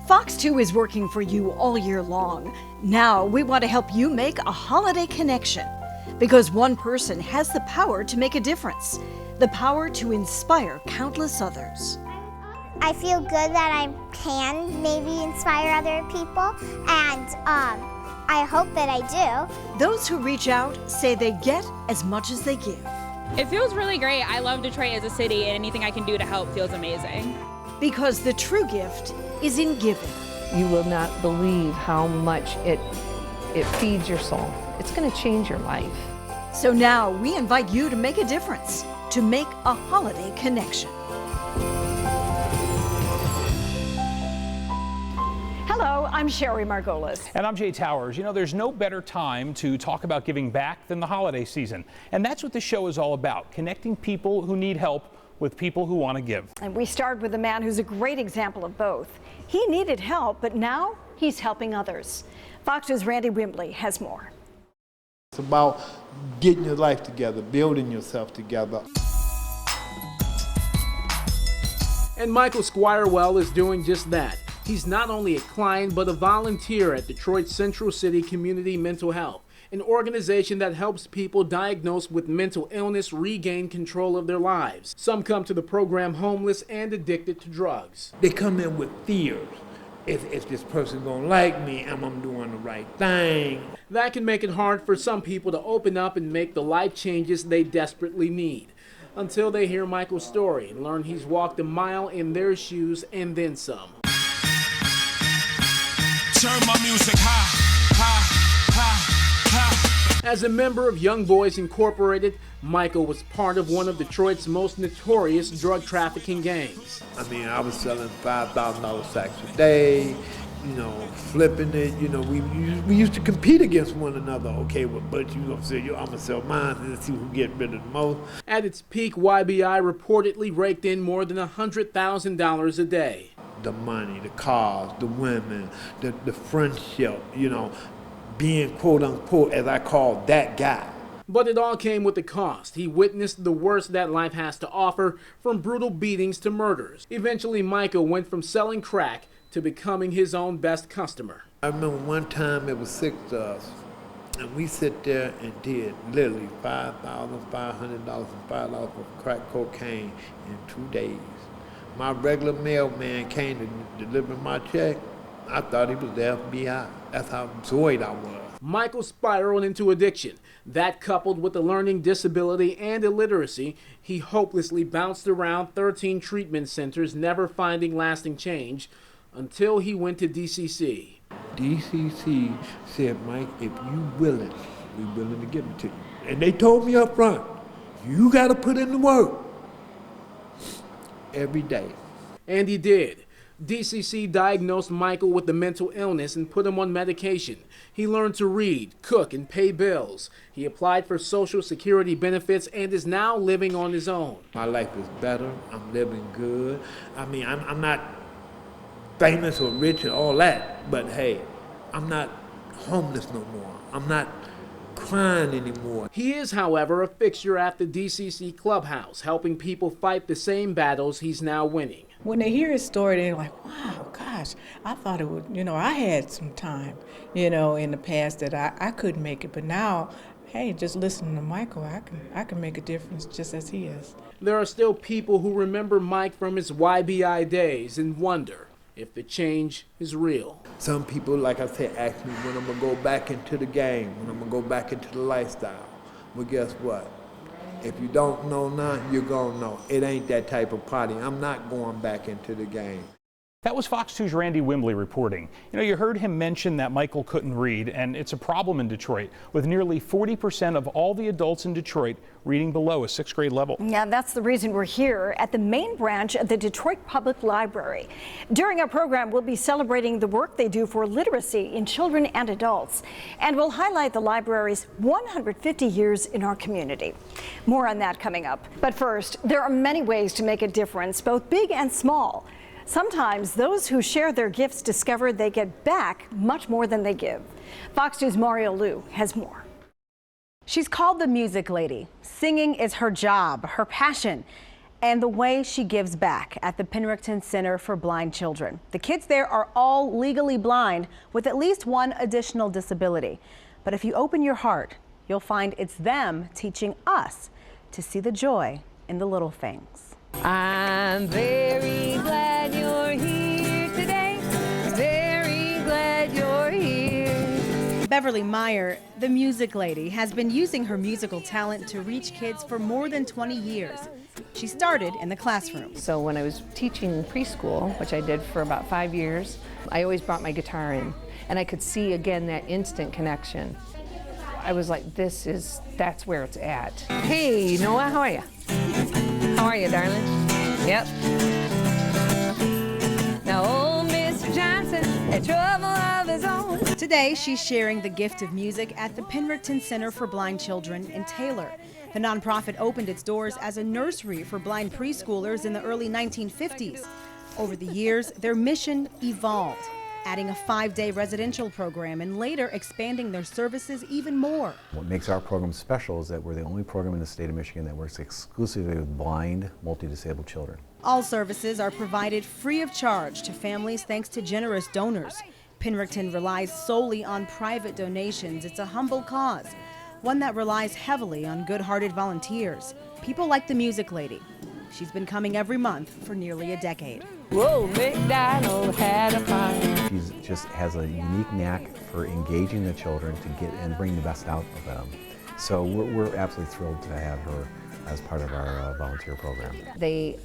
Fox 2 is working for you all year long. Now we want to help you make a holiday connection, because one person has the power to make a difference, the power to inspire countless others. I feel good that I can maybe inspire other people, and I hope that I do. Those who reach out say they get as much as they give. It feels really great. I love Detroit as a city, and anything I can do to help feels amazing. Because the true gift is in giving. You will not believe how much it feeds your soul. It's going to change your life. So now we invite you to make a difference, to make a holiday connection. Hello, I'm Sherry Margolis. And I'm Jay Towers. You know, there's no better time to talk about giving back than the holiday season. And that's what this show is all about, connecting people who need help with people who want to give. And we start with a man who's a great example of both. He needed help, but now he's helping others. Fox News' Randy Wimbley has more. It's about getting your life together, building yourself together. And Michael Squirewell is doing just that. He's not only a client, but a volunteer at Detroit's Central City Community Mental Health, an organization that helps people diagnosed with mental illness regain control of their lives. Some come to the program homeless and addicted to drugs. They come in with fears. If this person gonna like me, am I doing the right thing? That can make it hard for some people to open up and make the life changes they desperately need. Until they hear Michael's story and learn he's walked a mile in their shoes and then some. Turn my music high, high, high. As a member of Young Boys Incorporated, Michael was part of one of Detroit's most notorious drug trafficking gangs. I mean, I was selling $5,000 sacks a day, you know, flipping it. You know, we used to compete against one another. Okay, well, but you gonna sell I'm gonna sell mine and see who get rid of the most. At its peak, YBI reportedly raked in more than $100,000 a day. The money, the cars, the women, the friendship, you know, being quote unquote, as I call that guy. But it all came with a cost. He witnessed the worst that life has to offer, from brutal beatings to murders. Eventually, Michael went from selling crack to becoming his own best customer. I remember one time it was 6 of us, and we sit there and did literally $5,500 and $5 for crack cocaine in 2 days. My regular mailman came to deliver my check. I thought he was the FBI. That's how annoyed I was. Michael spiraled into addiction. That, coupled with a learning disability and illiteracy, he hopelessly bounced around 13 treatment centers, never finding lasting change, until he went to DCC. DCC said, Mike, if you willing, we're willing to give it to you. And they told me up front, you got to put in the work every day. And he did. DCC diagnosed Michael with a mental illness and put him on medication. He learned to read, cook, and pay bills. He applied for Social Security benefits and is now living on his own. My life is better. I'm living good. I mean, I'm not famous or rich or all that, but hey, I'm not homeless no more. I'm not crying anymore. He is, however, a fixture at the DCC clubhouse, helping people fight the same battles he's now winning. When they hear his story, they're like, wow, gosh, I thought it would, I had some time, in the past that I couldn't make it. But now, hey, just listening to Michael, I can make a difference just as he is. There are still people who remember Mike from his YBI days and wonder if the change is real. Some people, like I said, ask me when I'm going to go back into the game, when I'm going to go back into the lifestyle. Well, guess what? If you don't know now, you're going to know. It ain't that type of party. I'm not going back into the game. That was Fox 2's Randy Wimbley reporting. You heard him mention that Michael couldn't read, and it's a problem in Detroit, with nearly 40% of all the adults in Detroit reading below a 6th grade level. Yeah, that's the reason we're here at the main branch of the Detroit Public Library. During our program, we'll be celebrating the work they do for literacy in children and adults, and we'll highlight the library's 150 years in our community. More on that coming up. But first, there are many ways to make a difference, both big and small. Sometimes those who share their gifts discover they get back much more than they give. Fox News' Mario Liu has more. She's called the Music Lady. Singing is her job, her passion. and the way she gives back at the Penrickton Center for Blind Children. The kids there are all legally blind with at least one additional disability. But if you open your heart, you'll find it's them teaching us to see the joy in the little things. I'm very glad you're here today. Very glad you're here. Beverly Meyer, the music lady, has been using her musical talent to reach kids for more than 20 years. She started in the classroom. So when I was teaching preschool, which I did for about 5 years, I always brought my guitar in, and I could see again that instant connection. I was like, that's where it's at. Hey, Noah, how are you? How are you, darling? Yep. Now, old Mr. Johnson had trouble of his own. Today, she's sharing the gift of music at the Penrickton Center for Blind Children in Taylor. The nonprofit opened its doors as a nursery for blind preschoolers in the early 1950s. Over the years, their mission evolved, adding a 5-day residential program and later expanding their services even more. What makes our program special is that we're the only program in the state of Michigan that works exclusively with blind, multi-disabled children. All services are provided free of charge to families thanks to generous donors. Penrickton relies solely on private donations. It's a humble cause, one that relies heavily on good-hearted volunteers, people like the music lady. She's been coming every month for nearly a decade. Whoa, McDonald had a fire. She just has a unique knack for engaging the children to get and bring the best out of them. So we're absolutely thrilled to have her as part of our volunteer program. They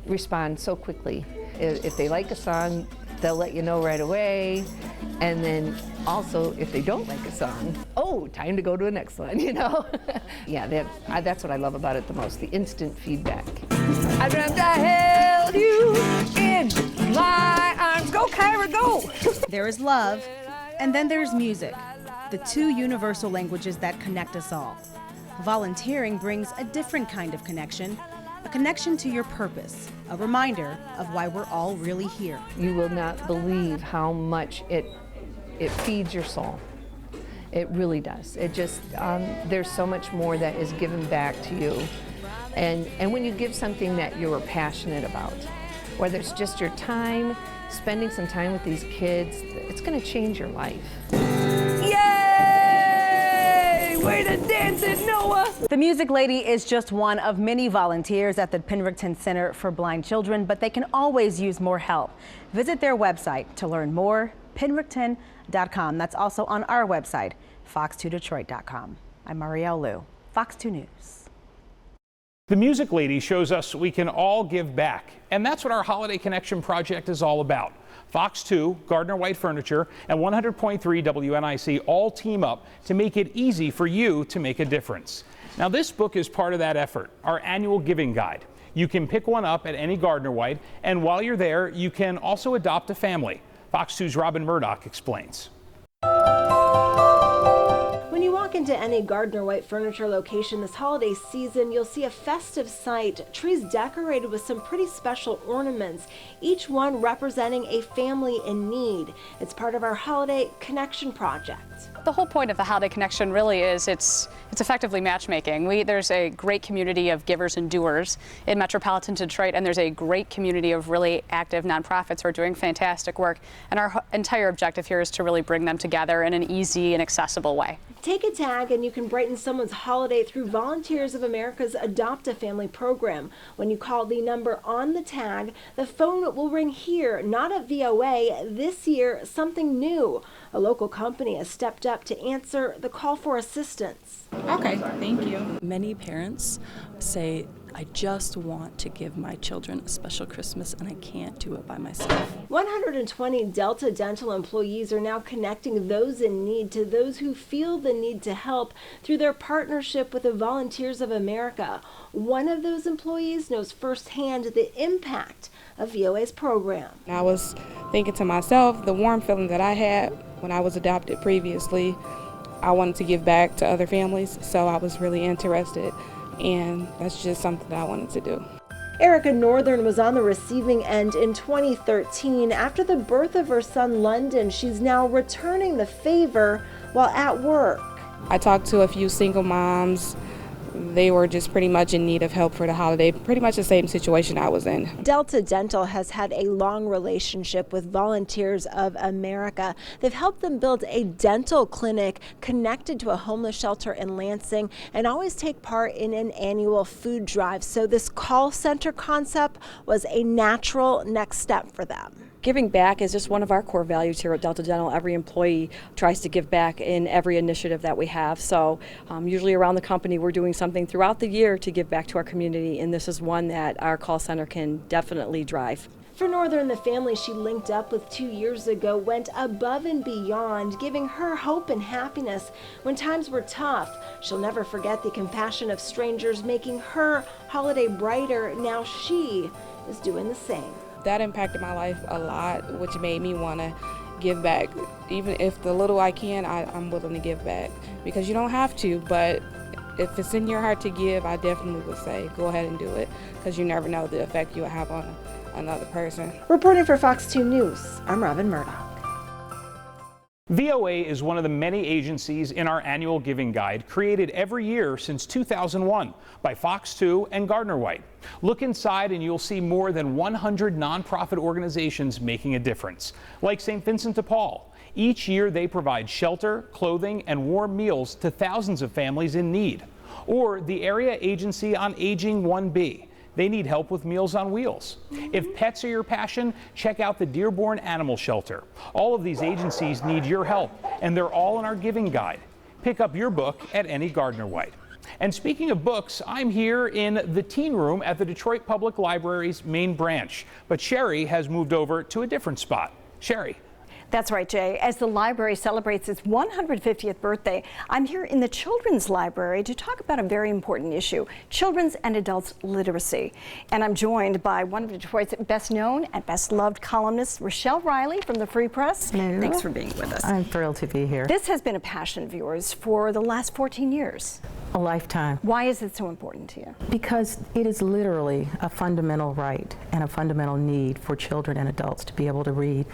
respond so quickly. If they like a song, they'll let you know right away. And then also, if they don't like a song, oh, time to go to the next one, you know? Yeah, that's what I love about it the most, the instant feedback. I dreamt I held you in my arms. Go, Kyra, go! There is love, and then there's music, the two universal languages that connect us all. Volunteering brings a different kind of connection, a connection to your purpose, a reminder of why we're all really here. You will not believe how much it feeds your soul. It really does. It just, there's so much more that is given back to you. And when you give something that you are passionate about, whether it's just your time, spending some time with these kids, it's going to change your life. Yay! Way to dance it, Noah! The music lady is just one of many volunteers at the Penrickton Center for Blind Children, but they can always use more help. Visit their website to learn more, penrickton.com. That's also on our website, fox2detroit.com. I'm Marielle Liu, Fox 2 News. The music lady shows us we can all give back, and that's what our Holiday Connection project is all about. Fox 2, Gardner-White Furniture, and 100.3 WNIC all team up to make it easy for you to make a difference. Now, this book is part of that effort, our annual giving guide. You can pick one up at any Gardner-White, and while you're there, you can also adopt a family. Fox 2's Robin Murdoch explains. When you walk into any Gardner-White Furniture location this holiday season, you'll see a festive sight, trees decorated with some pretty special ornaments, each one representing a family in need. It's part of our Holiday Connection project. The whole point of the Holiday Connection really is it's effectively matchmaking. There's a great community of givers and doers in metropolitan Detroit, and there's a great community of really active nonprofits who are doing fantastic work. And our entire objective here is to really bring them together in an easy and accessible way. Take a tag and you can brighten someone's holiday through Volunteers of America's Adopt a Family program. When you call the number on the tag, the phone will ring here, not at VOA. This year, something new. A local company has stepped up to answer the call for assistance. Okay, thank you. Many parents say, I just want to give my children a special Christmas and I can't do it by myself. 120 Delta Dental employees are now connecting those in need to those who feel the need to help through their partnership with the Volunteers of America. One of those employees knows firsthand the impact of VOA's program. I was thinking to myself, the warm feeling that I had when I was adopted previously, I wanted to give back to other families, so I was really interested. And that's just something that I wanted to do. Erica Northern was on the receiving end in 2013. After the birth of her son London, she's now returning the favor while at work. I talked to a few single moms they were just pretty much in need of help for the holiday, pretty much the same situation I was in. Delta Dental has had a long relationship with Volunteers of America. They've helped them build a dental clinic connected to a homeless shelter in Lansing and always take part in an annual food drive. So this call center concept was a natural next step for them. Giving back is just one of our core values here at Delta Dental. Every employee tries to give back in every initiative that we have. So usually around the company we're doing something throughout the year to give back to our community, and this is one that our call center can definitely drive. For Northern, the family she linked up with 2 years ago went above and beyond, giving her hope and happiness when times were tough. She'll never forget the compassion of strangers, making her holiday brighter. Now she is doing the same. That impacted my life a lot, which made me want to give back. Even if the little I can, I'm willing to give back. Because you don't have to, but if it's in your heart to give, I definitely would say go ahead and do it, because you never know the effect you'll have on another person. Reporting for Fox 2 News, I'm Robin Murdoch. VOA is one of the many agencies in our annual giving guide, created every year since 2001 by Fox 2 and Gardner-White. Look inside and you'll see more than 100 nonprofit organizations making a difference, like St. Vincent de Paul. Each year they provide shelter, clothing, and warm meals to thousands of families in need. Or the Area Agency on Aging 1B. They need help with Meals on Wheels. If pets are your passion, check out the Dearborn Animal Shelter. All of these agencies need your help, and they're all in our giving guide. Pick up your book at any Gardner-White. And speaking of books, I'm here in the teen room at the Detroit Public Library's main branch. But Sherry has moved over to a different spot. Sherry. That's right, Jay. As the library celebrates its 150th birthday, I'm here in the Children's Library to talk about a very important issue, children's and adults literacy. And I'm joined by one of Detroit's best known and best loved columnists, Rochelle Riley from the Free Press. Hello. Thanks for being with us. I'm thrilled to be here. This has been a passion of yours for the last 14 years. A lifetime. Why is it so important to you? Because it is literally a fundamental right and a fundamental need for children and adults to be able to read.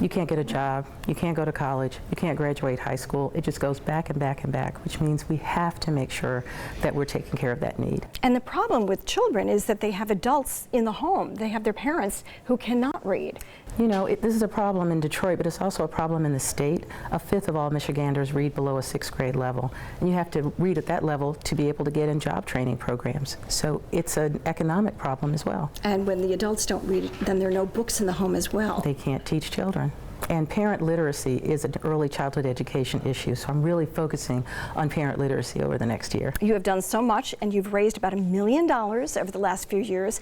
You can't get a job, you can't go to college, you can't graduate high school. It just goes back and back and back, which means we have to make sure that we're taking care of that need. And the problem with children is that they have adults in the home. They have their parents who cannot read. You know, this is a problem in Detroit, but it's also a problem in the state. A fifth of all Michiganders read below a 6th grade level. And you have to read at that level to be able to get in job training programs. So it's an economic problem as well. And when the adults don't read, then there are no books in the home as well. They can't teach children. And parent literacy is an early childhood education issue, so I'm really focusing on parent literacy over the next year. You have done so much, and you've raised about $1 million over the last few years.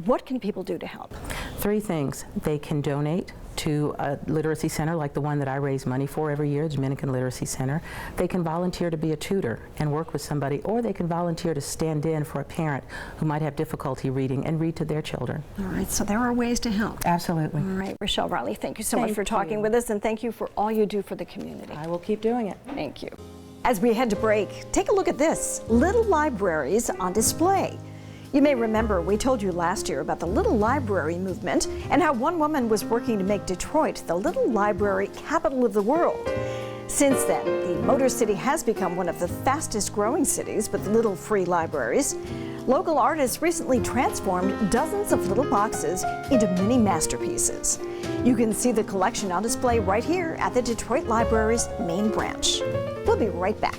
What can people do to help? 3 things. They can donate to a literacy center like the one that I raise money for every year, the Dominican Literacy Center. They can volunteer to be a tutor and work with somebody, or they can volunteer to stand in for a parent who might have difficulty reading and read to their children. All right, so there are ways to help. Absolutely. All right, Rochelle Riley, thank you so much for talking with us, and thank you for all you do for the community. I will keep doing it. Thank you. As we head to break, take a look at this, little libraries on display. You may remember we told you last year about the Little Library movement and how one woman was working to make Detroit the Little Library capital of the world. Since then, the Motor City has become one of the fastest growing cities with little free libraries. Local artists recently transformed dozens of little boxes into mini masterpieces. You can see the collection on display right here at the Detroit Library's main branch. We'll be right back.